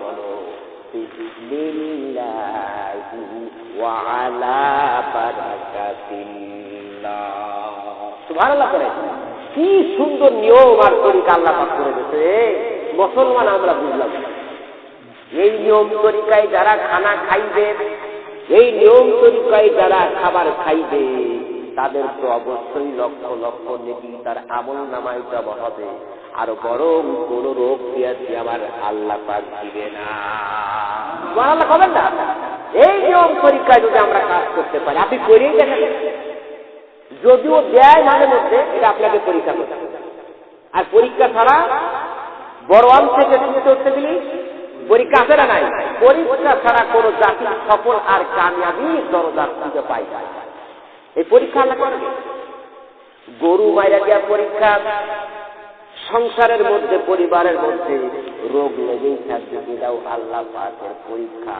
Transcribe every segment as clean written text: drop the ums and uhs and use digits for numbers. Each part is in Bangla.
বলো বিসমিল্লাহি ওয়া আলা বারাকাতিল্লাহ। সুবহানাল্লাহ করে কি সুন্দর নিয়ম আর তরিকা আল্লাহ পাক করে দিয়েছে। মুসলমান আমরা বুঝলাম এই নিয়ম তরিকায় যারা খানা খাইবে, এই নিয়ম তরিকায় যারা খাবার খাইবে তাদের তো অবশ্যই লক্ষ লক্ষ নেকি তার আমল নামায় জমা হবে, আর বরং কোন রোগ দিয়েছি আমার আল্লাহ পাক দিবে না। সুবহানাল্লাহ করবেন না? এই নিয়ম তরিকায় যদি আমরা কাজ করতে পারি, আপনি করেই দেখেন, যদিও দেয় মাঝে মধ্যে, এটা আপনাকে পরীক্ষা করতে হবে। আর পরীক্ষা ছাড়া বড় আম থেকে শুনতে হচ্ছে গেলে পরীক্ষা আছে না নাই? পরীক্ষা ছাড়া কোন জাতির সফল আর কামিয়াবি দরজা খুঁজে পাই যায়। এই পরীক্ষা আল্লাহ করবে। গরু মাইরা দিয়া পরীক্ষা, সংসারের মধ্যে পরিবারের মধ্যে রোগ লেগেই থাকবে, এটাও আল্লাহ পাকের পরীক্ষা।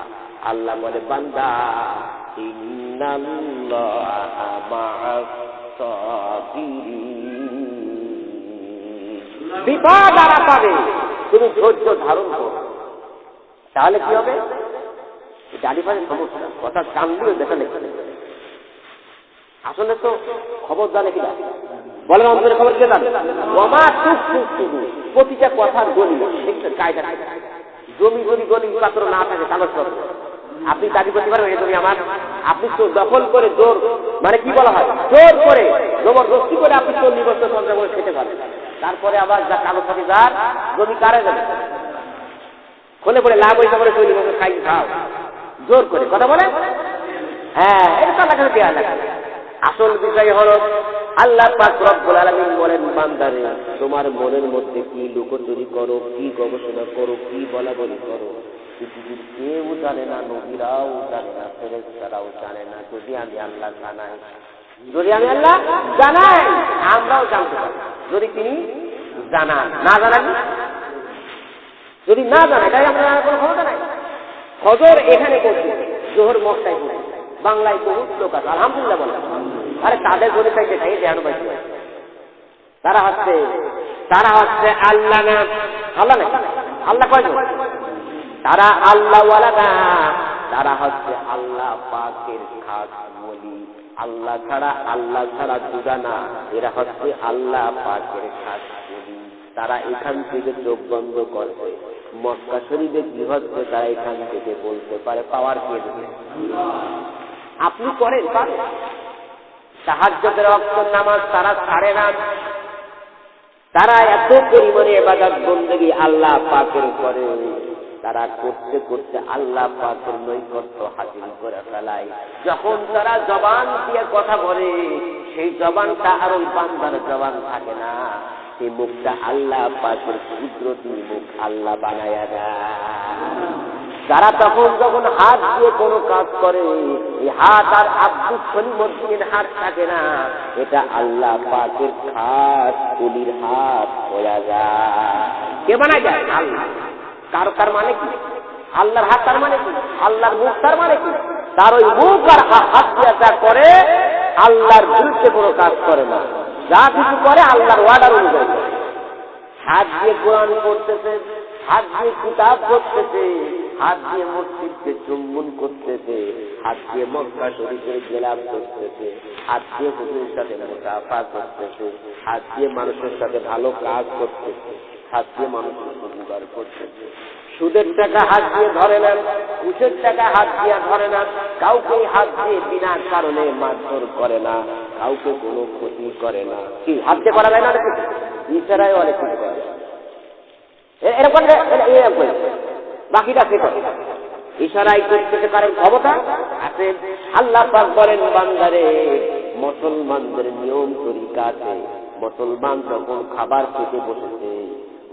আল্লাহ বলে বান্দা ইন্নাল্লাহা মা'আস সাবিরিন, বিপদ আর পাবে তুমি ধৈর্য ধারণ করো, তাহলে কি হবে? ডালি পাশে সমস্যা কথা জানলেও দেখা লেখা আসলে তো খবর জানে কিনা বলেন, অন্তরের খবর কে জানে? প্রতিটা কথার গলি দেখছেন কায়দা। জমি যদি গলি পাত্র না থাকে কাগজ পত্র আপনি দাবি করতে পারবেন এই জমি আমার, আপনি তো দখল করে জোর মানে কি বলা হয় জোর করে জবরদস্তি করে আপনি 40 বছর সঞ্চয় করে খেতে পারেন, তারপরে আবার যা কাগজ পাতি যার জমি কারে যাবে খোলে পড়ে লাভ হয়েছে বলে 40 বছর খাই খাও জোর করে কথা বলে। হ্যাঁ, এটা তো আল্লাহ দেয়া লাগে। আসল বিষয় হলো আল্লাহ পাক রব্বুল আলামিন বলেন বান্দারে তোমার মনের মধ্যে কি লুকোচুরি করো, কি গবেষণা করো, কি বলা বলি করো, পৃথিবীর কেউ জানে না, নবীরাও জানে না, ফেরেশতারাও জানে না। যদি আমি আল্লাহ জানাই, যদি আমি আল্লাহ জানাই আমরাও জানতে পারি। যদি তিনি জানান, না জানান, যদি না জানাই তাই আমরা কোনো ক্ষমতা নাই। ফজর এখানে করছি, জোহর মক্কায় করছি, বাংলায় বহুত লোক আছে আলহামদুলিল্লাহ বলে। আরে তাদের গণিত চাইতে চাই ধ্যান পাইছে, তারা হচ্ছে আল্লাহ না, আল্লাহ না, আল্লাহ কয় তারা আল্লাহওয়ালা না, তারা হচ্ছে আল্লাহ পাকের খাস ওলি। আল্লাহ ছাড়া জুদা না, এরা হচ্ছে আল্লাহ পাকের খাস ওলি। তারা এখান থেকে চোখ বন্ধ করবে, মক্কা শরীফে কি হচ্ছে তারা এখান থেকে বলতে পারে, পাওয়ার কে দেবে? আপনি করেন পারেন। তাহাজ্জুদের ওয়াক্ত নামাজ তারা ছাড়ে না, তারা এত পরিমাণে ইবাদত বন্দেগী আল্লাহ পাকের করে, তারা করতে করতে আল্লাহ পাকের নৈকট্য হাসিল করে ফেলায়। যখন তারা জবান দিয়ে কথা বলে সেই জবানটা আর ওই বান্দার জবান থাকে না, সেই মুখটা আল্লাহ পাকের কুদরতি মুখ আল্লাহ বানায়া দেয়। যারা যখন হাত দিয়ে কোনো কাজ করে, এই হাত আর আব্দুল সলিমুদ্দিনের হাত থাকে না, এটা আল্লাহ পাকের খাস কুলির হাত হয়ে যায়। কে বানায় যায়? আল্লাহ। কার মানে কি? আল্লাহর হাত তার মানে কি? আল্লাহর মুখ তার মানে কি? তার ওই মুখ আর হাত দিয়ে যা করে আল্লাহর বিরুদ্ধে কোনো কাজ করে না, যা কিছু করে আল্লাহর ওয়ার্ডার অনুযায়ী। হাত দিয়ে কোরআন পড়তেছে, হাত দিয়ে কিতাব পড়তেছে, হাত দিয়ে মসজিদকে চুম্বন করতেছে, হাত দিয়ে মক্কা শরীফের গেলাপ করতেছে, হাত দিয়ে হুজুরের সাথে মুসাফা করতেছে, হাত দিয়ে মানুষের সাথে ভালো কাজ করতেছে, হাত দিয়ে মানুষের উপকার করতেছে। সুদের টাকা হাত দিয়ে ধরে না, ঘুষের টাকা হাত দিয়ে ধরে না, কাউকে হাত দিয়ে বিনা কারণে মারধর করে না, কাউকে কোনো ক্ষতি করে না। কি হাত দিয়ে করা যায় না? ইশারায় অনেক কিছু করে, এরকম বাকিটা সে করে ইশারায় করতে পারেন, ক্ষমতা আছে। আল্লাহ পাক বলেন বান্দারে মুসলমানদের নিয়ম তরিকা আছে। মুসলমান যখন খাবার খেতে বসেছে,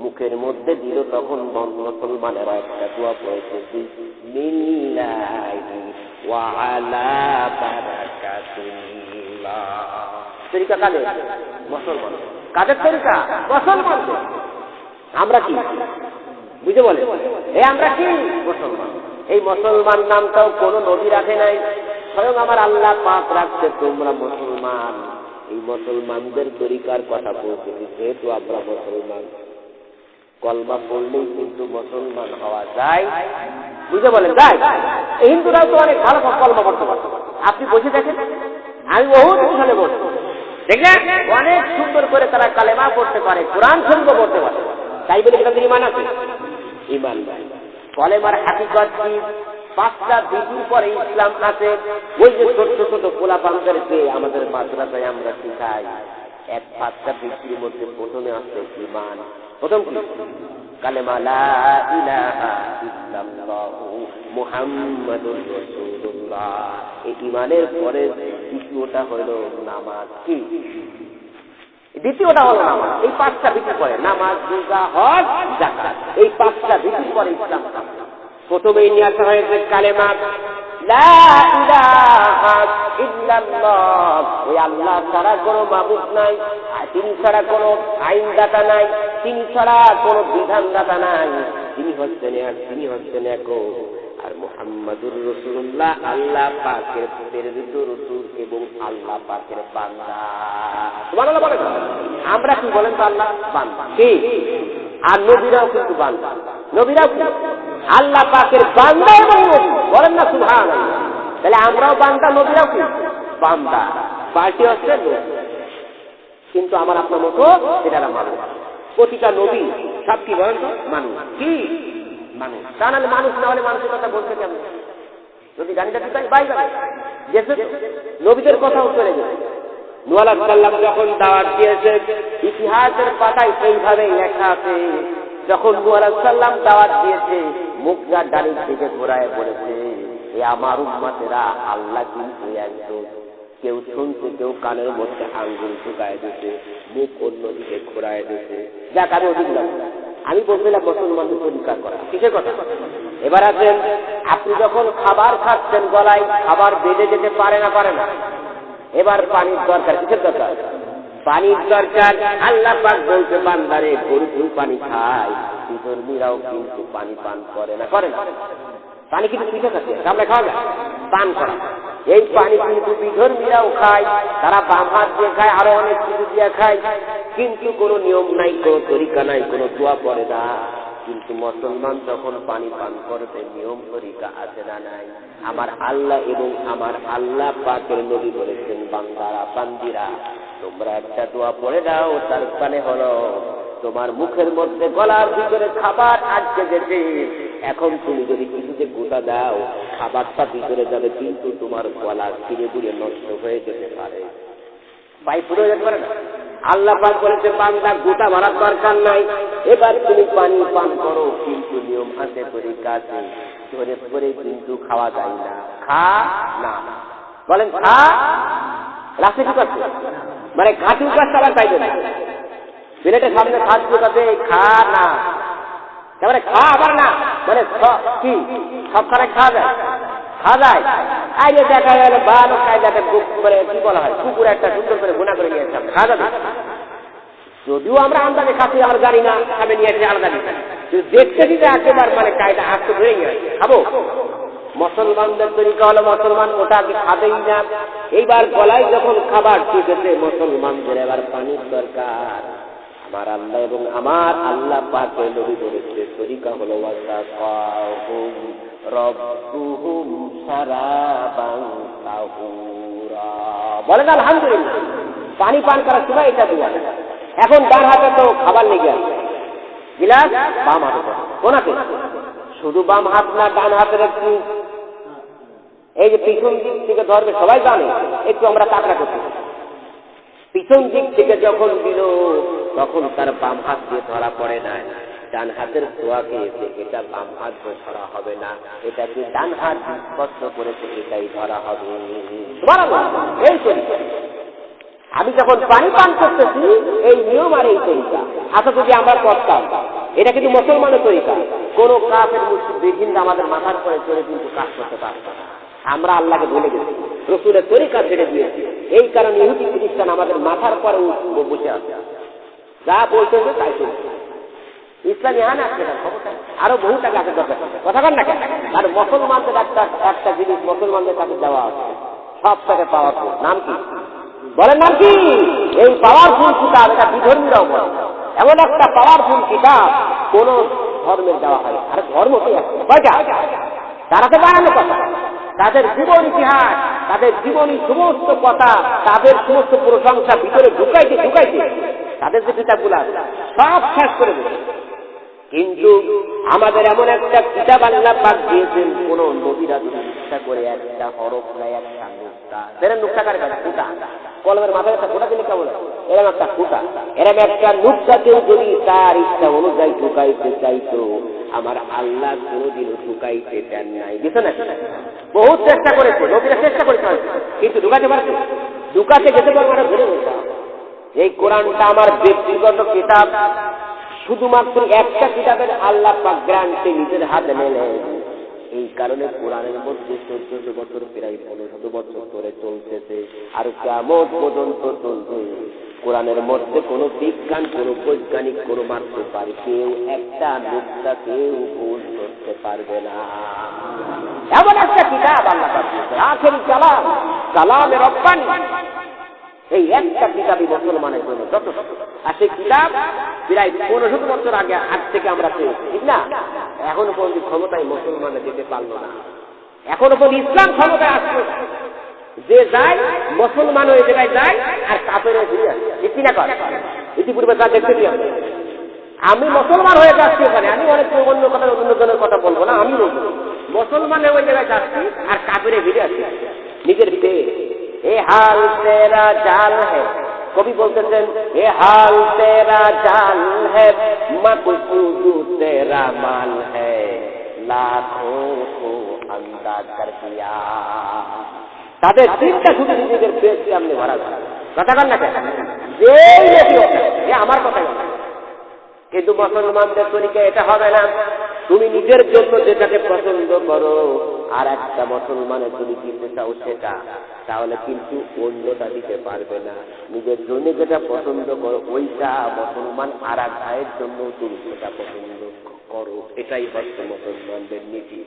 মুখের মধ্যে দিল, তখন মুসলমানেরা একটা দোয়া পড়েছে, বিসমিল্লাহি ওয়া আলা বারাকাতিল্লাহ। তরিকা কাদের? মুসলমান। কাদের তরিকা? মুসলমান। আমরা কি বুঝে বলে আমরা কি মুসলমান? এই মুসলমান নামটাও কোন নবী রাখে নাই, স্বয়ং আমার আল্লাহ পাক রাখছে, তোমরা মুসলমান। এই মুসলমানদের তরিকার কথা বলতে, যেহেতু আমরা মুসলমান, কলমা পড়লেই কিন্তু মুসলমান হওয়া যায়, বুঝে বলেন যায়। এই হিন্দুরাও তো অনেক ভালো কলমা পড়তে পারে, আপনি বসে দেখেন, আমি বহুত সালে বলছি দেখলেন অনেক সুন্দর করে তারা কালেমা পড়তে পারে, কোরআন শরীফ পড়তে পারে, তাই বলে তাদের ঈমান আছে? ঈমান নাই। কলেমার হাকিকত কি? 5টা বিধির পরে ইসলাম আছে। ওই যে ছোট ছোট পোলাপানদেরকে আমাদের মাদ্রাসায় আমরা শিখাই, 5টা বিধির মধ্যে প্রথমে আছে ঈমান। প্রথম কি? কালেমা লা ইলাহা ইল্লাল্লাহু মুহাম্মাদুর রাসূলুল্লাহ। এই ঈমানের পরে দ্বিতীয়টা হলো নামাজ। কি দ্বিতীয়টা হলো নামাজ। এই 5টা বিধির পরে নামাজ, রোজা, হজ, যাকাত, এই 5টা বিধির পরে ইসলাম। প্রথমেই নিয়ে আসা হয়েছে কালেমা লা ইলাহা ইল্লাল্লাহ। ওই আল্লাহ ছাড়া কোনো মাবুদ নাই, তিনি ছাড়া কোনো আইনদাতা নাই, তিনি ছাড়া কোনো বিধানদাতা নাই, তিনি হচ্ছেন এক। আর মুহাম্মাদুর রাসূলুল্লাহ আল্লাহ পাকের প্রেরিত রাসূল এবং আল্লাহ পাকের বান্দা। সুবহানাল্লাহ বলেন। আমরা কি বলেন তো? আল্লাহ বান্দা। কি? আর নবীরাও কিন্তু বান্দা। নবীরাও কি? আল্লাহ পাকের বান্দা এবং নবী। বলেন না সুবহানাল্লাহ। তাহলে আমরাও বান্দা, নবীরাও কি? বান্দা। পার্টি হচ্ছে নবী, কিন্তু আমার আপনার মতো সেটা মানুষ। প্রতিটা নবী সব কি বলেন তো? মানুষ। কি মানুষ? তা নাহলে মানুষ না হলে মানুষের কথা বলছে কেমন? যদি গাড়িটা দিতাই বাই যাবে। নবীদের কথাও চলে গেছে। নূহ আলাইহিস সালাম যখন দাওয়াত দিয়েছে, ইতিহাসের পাতায় সেইভাবে লেখা আছে, যখন নূহ আলাইহিস সালাম দাওয়াত দিয়েছে, মুখটা ডালির দিকে ঘোরায় পড়েছে, এ আমার উম্মতেরা, আল্লাহ কিন্তু একজন। কেউ শুনছে, কেউ কানের মধ্যে আঙ্গুল ঢুকায় দিচ্ছে, মুখ অন্যদিকে ঘোরায় দিচ্ছে। যাক, আমি অধিক আমি বলছিলাম মুসলমানদের পরিষ্কার করা। কিসের কথা? এবার আছেন, আপনি যখন খাবার খাচ্ছেন, গলায় খাবার বেঁধে যেতে পারে না, এবার পানির দরকার। কিসের দরকার? পানির দরকার। আল্লাহ পাক বলতে, বান্দারে, গরু পানি খায়, বিধর্মীরাও কিন্তু পানি পান করে না। পানি কিন্তু পিঠে খাচ্ছে, আমরা খাওয়া যায় পান করা। এই পানি কিন্তু বিধর্মীরাও খায়, তারা বাম হাত দিয়ে খায়, আরো অনেক কিছু দিয়ে খায়, কিন্তু কোনো নিয়ম নাই, কোনো তরিকা নাই, কোনো দোয়া পড়ে না। কিন্তু মুসলমান যখন পানি পান করবে, নিয়ম তরিকা আছে না নাই? আমার আল্লাহ এবং আমার আল্লাহ পাকের নবী বলেছেন, বান্দারা, বান্দিরা, তোমরা একটা দোয়া পড়ে দাও, তার মানে হলো তোমার মুখের মধ্যে, গলার ভিতরে খাবার আটকে গেছে, এখন তুমি যদি কিছুতে গোটা দাও, খাবারটা ভিতরে যাবে, কিন্তু তোমার গলা ধীরে ধীরে নষ্ট হয়ে যেতে পারে, পাই পুড়ে যেতে পারে না। আল্লাহ পাক বলেছে, বান্দা, গোটা মারার দরকার নাই, এবার তুমি পানি পান করো, কিন্তু নিয়ম আছে, তরিকা আছে, ধরে ধরে কিন্তু খাওয়া যায় না। খা না, বলেন খা, রাস্তা কি করছে? মানে ঘাটি উপাস চালার চাইবে না, প্লেটের সামনে খাস ঢুকাতে, খা না, তারপরে খা আবার না, মানে কি সব খানে খাওয়া যায়? আগে দেখা গেল বারো কায়দাটা বুক করে, কি বলা হয়, কুকুর একটা সুন্দর করে গুণা করে নিয়েছে, খাওয়া যাবে। যদিও আমরা আন্দাজে খাচ্ছি, আমরা জানি না খাবে নিয়ে আসছে আলাদা বিষয়, দেখতে দিতে একেবার মানে কায়দা আসতে ধরে নিয়ে আসছে, খাবো। মুসলমানদের তরিকা হলো, মুসলমান ওটাকে খাবেই না। এইবার গলায় যখন খাবার ঢুকেছে, মুসলমানদের এবার পানির দরকার। আমার আল্লাহ এবং আমার আল্লাহ পাকের নবী বলেছে, তরিকা হলো ওয়াসাকাহুম রাব্বুহুম শারাবান তাহুরা। বলেন আলহামদুলিল্লাহ। পানি পান করার সময় এটা দোয়া। এখন ডান হাতে তো খাবার লেগে আছে, গিলাস বাম হাতে, কোনাতে শুধু বাম হাত না, ডান হাতের একটু এই যে পিছন দিক থেকে ধরবে, সবাই জানে, একটু আমরা কাঁকড়া করতে, পিছন দিক থেকে যখন দিল, তখন তার বাম হাত দিয়ে ধরা পড়ে না, ডান হাতের ছোঁয়াকে এসে এটা বাম হাত দিয়ে ধরা হবে না, এটাকে ডান হাত স্পর্শ করেছে, এটাই ধরা হবে। এই তরিকা আমি যখন পানি পান করতেছি, এই নিয়ম আর এই তরিকা। আচ্ছা, যদি আমরা করতাম, এটা কিন্তু মুসলমানের তরিকা, কোন কাফের মুসলিম বিভিন্ন আমাদের মাথার পরে চলে কিন্তু কাজ করতে পারত না। আমরা আল্লাহকে ভুলে গেছি, রসুলের তরিকা ছেড়ে দিয়েছি। এই কারণে ইহুদি খ্রিস্টান আমাদের মাথার পরে বসে আছে, যা বলতেছে তাই চলছে। ইসলামী আইন আছে, আরো বহু টাকা আছে দরকার, কথা বল না কেন? আর মুসলমানদের একটা জিনিস মুসলমানদের কাছে দেওয়া আছে, সব থেকে পাওয়ারফুল, নাম কি বলেন? নাম কি? এই পাওয়ারফুল কিতাব, এটা বিধর্মীরাও বলে, এমন একটা পাওয়ারফুল কিতাব, কোন ধর্মের দেওয়া হয়, আর ধর্ম তো কয়টা? তারা তো বানানো কথা, তাদের জীবন ইতিহাস, তাদের জীবনী সমস্ত কথা, তাদের সমস্ত প্রশংসা ভিতরে ঢুকাইতে তাদের যে কিতাবগুলো আছে সব শেষ করে দেবে। কিন্তু আমাদের এমন একটা কিতাব আল্লাহ পাক দিয়েছেন, কোন নবীরা যদি ইচ্ছা করে একটা হরফ নেয়, একটা নুক্তা, এরা নুক্তাকার কাছে ফুটা, কলমের মাথায় একটা ফুটা দিলে কেমন, এরকম একটা ফুটা, এরকম একটা নুক্তাকেও যদি তার ইচ্ছা অনুযায়ী ঢুকাইতে চাইতো, আমার আল্লাহ কোনোদিনও ঢুকাইতে দেন নাই। বুঝছো না? বহুত চেষ্টা করেছে, নবীরা চেষ্টা করেছে, কিন্তু ঢুকাতে পারছে, ঢুকাতে যেতে পারবো না। ধরে বলতাম এই কোরআনটা আমার ব্যক্তিগত কিতাব, শুধুমাত্র একটা কিতাবের আল্লাহ পাক গ্রান্টে নিজের হাতে নেন। এই কারণে কোরআনের মধ্যে 1400 বছর, প্রায় 1500 বছর ধরে চলতেছে, আর কিয়ামত পর্যন্ত চলবে। কোরআনের মধ্যে কোনো বিজ্ঞান, কোনো বৈজ্ঞানিক, কোনো মানতে পারে কেউ একটা নুক্তা কেউ ভুল করতে পারবে না। এমন একটা কিতাব আল্লাহ পাক দিয়েছে, আখেরি কালাম, কালামে রব্বানি। এই একটা কিতাবই মুসলমানের জন্য যথেষ্ট। আর সেই কিতাব প্রায় 1500 বছর আগে আজ থেকে আমরা পেয়েছি, ঠিক না? এখনো পর্যন্ত ক্ষমতায় মুসলমানে যেতে পারলো না, এখনো পর্যন্ত ইসলাম ক্ষমতায় আসলো। যে যায় মুসলমান ওই জায়গায় যায়, আর কাফের ঘুরে আসে, ঠিক না? ইতিপূর্বে যা দেখতেছি আমি মুসলমান হয়ে যাচ্ছি ওখানে, আমি অনেক অন্য কথা, অন্য জনের কথা বলবো না, আমি বলবো মুসলমানের ওই জায়গায় যাচ্ছি আর কাফের ঘুরে আসি নিজের পেয়ে। এ হাল তেরা জাল হ্যাঁ, কবি বলতেছেন, এ হাল তেরা জাল হ্যাঁ, মকসুদ তেরা মাল হ্যাঁ, লাখোं को अंदाज कर दिया। তাদের চিন্তা শুধু নিজেদের পেট সামনে ভরা যায়, কথা বল না কেন? যে আমার কথাই বলে, কিন্তু মুসলমানদের তরিকা এটা হবে না। তুমি নিজের জন্য যেটাকে পছন্দ করো, আর একটা মুসলমানের যদি দিতে চাও সেটা, তাহলে কিন্তু অন্যটা দিতে পারবে না। নিজের জন্য যেটা পছন্দ করো ওইটা মুসলমান আর এক ভাইয়ের জন্য তুমি সেটা পছন্দ করো, এটাই হচ্ছে মুসলমানদের নীতি।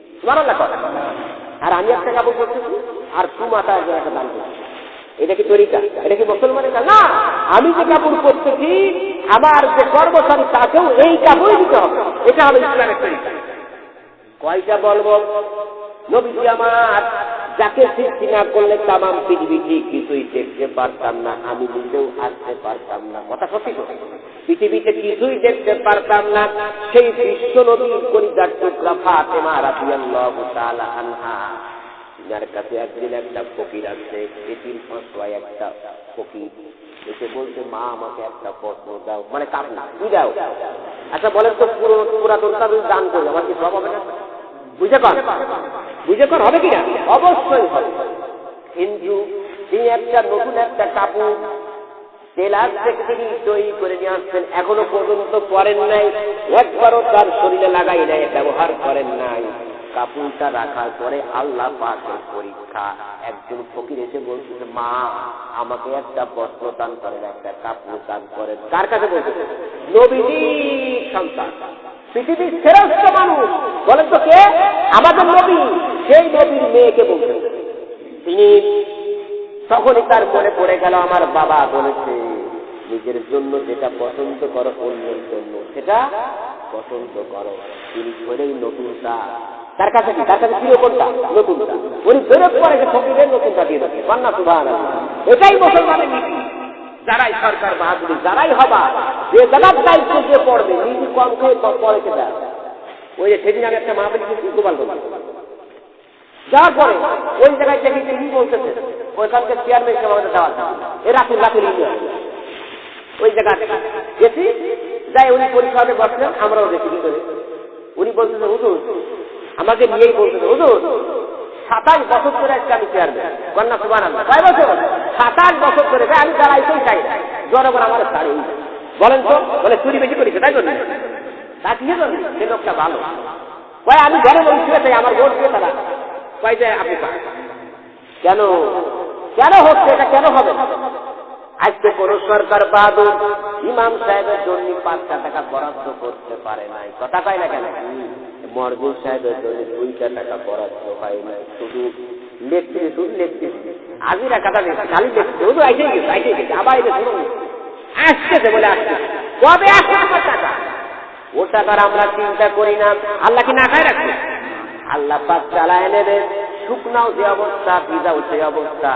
আর আমি একটা কাপড় করতেছি আর তোমাটা একটা দান করছি, এটা কি তরিকা? এটা কি মুসলমানের কাজ? না, আমি যে কাপড় করতেছি আমার যে কর্মচারী তাকেও এই কাপড় দিতে হবে, এটা হবে ইসলামের তরিকা। কয়টা বলবো? নবীজি আমার যাকে সৃষ্টি না করলে তামাম পৃথিবীতে কিছুই দেখতে পারতাম না, আমি নিজেও আসতে পারতাম না। কথা সত্যি তো, পৃথিবীতে কিছুই দেখতে পারতাম না। সেই বিশ্ব নবীর কলিজার টুকরা ফাতেমা রাদিয়াল্লাহু তাআলা আনহা, যার কাছে একদিন একটা ফকির আছে, এটির ফসওয়ায় একটা ফকির এসে বলছে, মা আমাকে একটা প্রশ্ন দাও, মানে কাপড় কি দাও? আচ্ছা বলেন তো, পুরাতনটা যদি দান করি আমার কি সব হবে না? বুঝে কর হবে কিনা? অবশ্যই হবে। কিন্তু তিনি একটা নতুন একটা কাপড় টেলার থেকে তিনি তৈরি করে নিয়ে আসছেন, এখনো পর্যন্ত পরেন নাই, একবারও তার শরীরে লাগাই নাই, ব্যবহার করেন নাই। কাপড়টা রাখার পরে আল্লাহ পাকের পরীক্ষা, একজন ফকির এসে বলতেছে, মা আমাকে একটা বস্ত্র দান করেন, একটা কাপড় দান করেন। কার কাছে বলতেছে? নবীজির সন্তান, পৃথিবীর শ্রেষ্ঠ মানুষ। বলেন তো কে? আমাদের নবী। সেই নবীর মেয়েকে বলতেছে। তিনি তখনই তার মনে পড়ে গেল, আমার বাবা বলেছে নিজের জন্য যেটা পছন্দ করো অন্যের জন্য সেটা পছন্দ করো। তিনি ধরেই নতুনটা তার কাছে কি, তার কাছে প্রিয় কোনটা? নতুনটা। উনি ফেরত করে ফকিরের নতুনটা দিয়ে দেবে। মান্না সুবহানাল্লাহ। এটাই মুসলমানের নীতি। যারাই সরকার বাহাদুরি, যারাই হবা, যে জায়গার দায়িত্ব যে পড়বে, নিজে কম খেয়ে পড়েছে দেয়। ওই যে সেদিন আমি একটা মাহফিল দিচ্ছি গোপাল যাওয়ার পরে ওই জায়গায় দেখি তিনি বলতেছে, ওইখানকার চেয়ারম্যান হিসেবে আমাদের দেওয়া এ রাখুন ওই জায়গায় গেছি, যাই উনি পরীক্ষাতে বসলেন, আমরাও দেখি ভিতরে। উনি বলতেছে, হুজুর আমাকে নিয়েই বলতেছে, হুজুর 27 বছর ধরে একটা আমি চেয়ারম্যান। কন্যা সুবহানাল্লাহ। কয় বছর? 27 বছর ধরে। আমি দাঁড়াইতেই চাই না, জনগণ আমার ছাড়ে। বলেন তো, বলে চুরি বেশি করেছে তাই জন্য। তা কি জন্য? সে লোকটা ভালো। কয় আমি ঘরে বলছিলাম চাই, আমার ভোট দিয়ে তারা কয় যায় আপনি কেন কেন হচ্ছে এটা? কেন হবে? আজকে কোন সরকার বাহাদুর ইমাম সাহেবের জন্য 5 টাকা বরাদ্দ করতে পারে নাই। কথা কয় না কেন? মরজুল সাহেবের জন্য 2 টাকা বরাদ্দ হয় নাই। শুধু লেখতে আজিরা কাটা খালি লেখতে, শুধু আইসে গেছে আবার এটা শুনুন আসতেছে বলে আসছে। কবে আসছে আমার টাকা? ও টাকার আমরা চিন্তা করি না, আল্লাহ কি না খায় রাখবে? আল্লাহ পাক চালায় নেবে। শুকনাও যে অবস্থা, ভিজাও সে অবস্থা।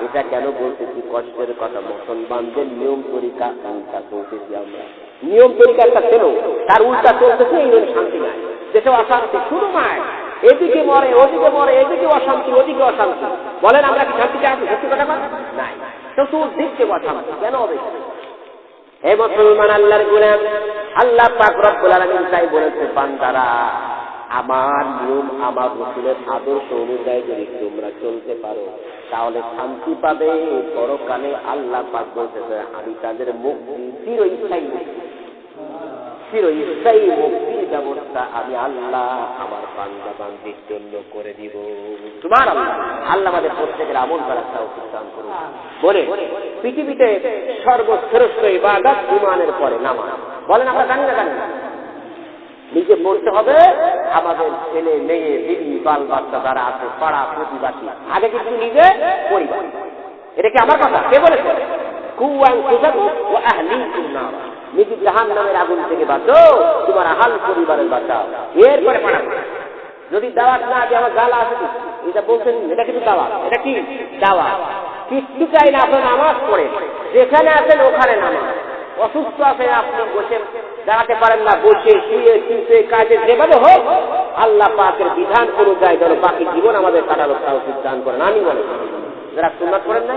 এটা কেন বলতেছি? কষ্টের কথা। মুসলমানদের নিয়ম তরিকা উল্টা চলতেছি আমরা। নিয়ম তরিকা একটা ছিল, তার উল্টা চলতেছে, এই শান্তি নাই, দেশে অশান্তি শুরু নয়। এদিকে মরে, ওদিকে মরে, এদিকে অশান্তি, ওদিকে অশান্তি। বলেন আমরা কি শান্তিতে আছি? সত্যি কথা নাই, চতুর্দিকে অশান্তি। কেন হবে? হে মুসলমান আল্লাহর গোলাম, আল্লাহ পাক রব্বুল আলামিন তাই বলেছে, বান্দারা আমার নিয়ম, আমার রাসূলের আদর্শ অনুযায়ী যদি তোমরা চলতে পারো তাহলে শান্তি পাবে। পরকালে আল্লাহ পাক বলতেছে, আমি তাদের মুক্তি, চিরস্থায়ী মুক্তির ব্যবস্থা আমি আল্লাহ আমার বান্দা বান্দির জন্য করে দিব। সুবহানাল্লাহ। আল্লাহ আমাদের প্রত্যেকের আমল করার তৌফিক দান করুন। বলে পৃথিবীতে সর্বশ্রেষ্ঠ ইবাদত ঈমানের পরে নামাজ। বলেন আমরা জানি না? জানি না। নিজে পড়তে হবে, আমাদের ছেলে মেয়ে বিবি বাল বাচ্চা যারা আছে, পাড়া প্রতিবাসী, আগে কিন্তু নিজে পরিবার। এটা কি আমার কথা? কে বলেছে? নিজে জাহান্নামের আগুন থেকে বাঁচো, তোমার আহাল পরিবারের বাঁচাও, এরপরে পাড়া। যদি দাওয়াত না দিয়ে আমার জ্বালা আছে, এটা বলছেন, এটা কিন্তু দাওয়াত। এটা কি দাওয়াত? কিচ্ছু চাই না, আপনার নামাজ পড়ে যেখানে আছেন ওখানে নামাজ। অসুস্থ আছেন আপনি, বসে দাঁড়াতে পারেন না, বসে শুয়ে শুয়ে কাজে যেভাবে হোক আল্লাহ পাকের বিধান অনুযায়ী যেন বাকি জীবন আমাদের কাটানোর তৌফিক দান করেন। আমি বলেন যারা সুন্নাত করেন না